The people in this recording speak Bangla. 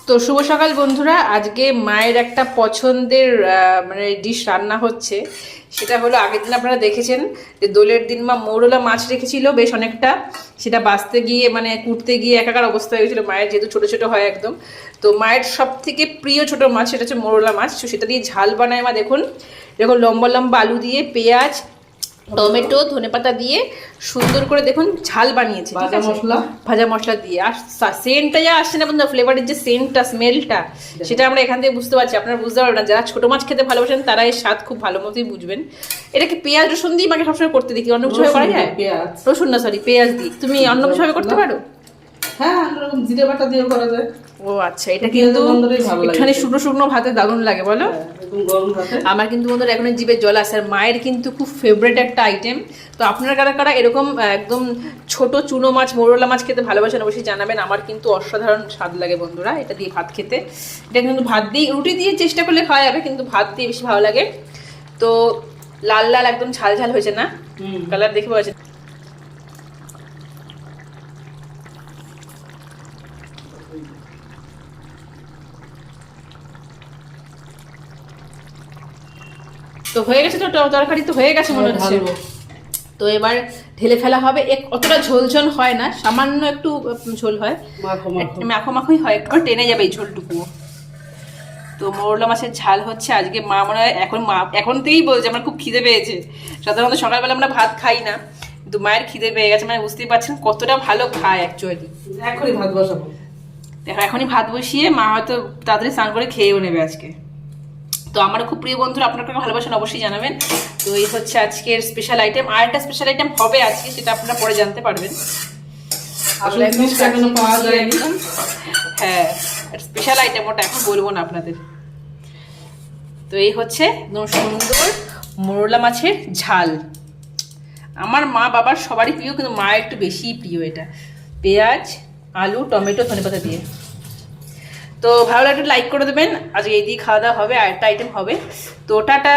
তো শুভ সকাল বন্ধুরা, আজকে মায়ের একটা পছন্দের মানে ডিশ রান্না হচ্ছে। সেটা হলো, আগের দিন আপনারা দেখেছেন যে দোলের দিন মা মৌরলা মাছ রেখেছিল বেশ অনেকটা, সেটা বাছতে গিয়ে মানে কুটতে গিয়ে একাকার অবস্থা হয়েছিল মায়ের, যেহেতু ছোটো ছোটো হয় একদম। তো মায়ের সব থেকে প্রিয় ছোটো মাছ সেটা হচ্ছে মৌরলা মাছ। তো সেটা দিয়ে ঝাল বানায় মা। দেখুন দেখুন, লম্বা লম্বা আলু দিয়ে পেঁয়াজ টমেটো ধনেপাতা দিয়ে সুন্দর করে দেখুন ঝাল বানিয়েছে, ভাজা মশলা দিয়ে। আর সেন্টটা যা আসছে না বন্ধু, ফ্লেভারের যে সেন্টটা, স্মেলটা, সেটা আমরা এখান থেকে বুঝতে পারছি। আপনারা বুঝতে পারবেন না, যারা ছোটো মাছ খেতে ভালোবাসেন তারা এর স্বাদ খুব ভালো মতোই বুঝবেন। এটাকে পেঁয়াজ রসুন দিয়ে মাকে সবসময় করতে দেখি, অন্য কিছু করা যায়? রসুন না, সরি, পেঁয়াজ দিই। তুমি অন্য কিছু করতে পারো? হ্যাঁ, জিরে বাটা দিয়েও করা যায়। ও আচ্ছা, এটা কিন্তু একটুখানি শুকনো শুকনো ভাতে দারুণ লাগে, বলো? আমার কিন্তু বন্ধুরা এখন জিভে জল আসে। আর মায়ের কিন্তু খুব ফেভারিট একটা আইটেম। তো আপনারা কারা কারা এরকম একদম ছোট চুনো মাছ, মৌরলা মাছ খেতে ভালোবাসেন অবশ্যই জানাবেন। আমার কিন্তু অসাধারণ স্বাদ লাগে বন্ধুরা এটা দিয়ে ভাত খেতে। এটা কিন্তু ভাত দিয়ে, রুটি দিয়ে চেষ্টা করলে খাওয়া যাবে, কিন্তু ভাত দিয়ে বেশি ভালো লাগে। তো লাল লাল একদম ঝাল ঝাল হয়েছে না? কালার দেখে বোঝা যাচ্ছে। তো হয়ে গেছে, তো তরকারি তো হয়ে গেছে মনে হচ্ছে। তো এবার ঢেলে ফেলা হবে। অতটা ঝোল ঝোল হয় না, সামান্য একটু ঝোল হয়, মাখো মাখোই হয়, একটু টেনে যাবে এই ঝোলটুকুও। তো মৌরলা মাছের ঝাল হচ্ছে আজকে। মা মনে হয় এখন থেকেই বলছে আমার খুব খিদে পেয়েছে। সাধারণত সকালবেলা আমরা ভাত খাই না, কিন্তু মায়ের খিদে পেয়ে গেছে। মানে বুঝতেই পারছেন কতটা ভালো খায় অ্যাকচুয়ালি। এখনই ভাত বসাবো। দেখো এখনই ভাত বসিয়ে মা হয়তো তাড়াতাড়ি স্নান করে খেয়েও নেবে আজকে। তো আমার খুব প্রিয় বন্ধুরা, আপনারা ভালোবাসেন অবশ্যই জানাবেন। তো এই হচ্ছে আজকের স্পেশাল আইটেম। আর একটা স্পেশাল আইটেম হবে আজকে, সেটা আপনারা পরে জানতে পারবেন। হ্যাঁ, স্পেশাল আইটেম, ওটা এখন বলবো না আপনাদের। তো এই হচ্ছে একদম সুন্দর মৌরলা মাছের ঝাল। আমার মা বাবার সবারই প্রিয়, কিন্তু মায়ের একটু বেশিই প্রিয় এটা। পেঁয়াজ আলু টমেটো ধনেপাতা দিয়ে। তো ভালো লাগলে লাইক করে দেবেন। আজকে এই দিয়ে খাওয়া দাওয়া হবে, আর একটা আইটেম হবে। তো টাটা।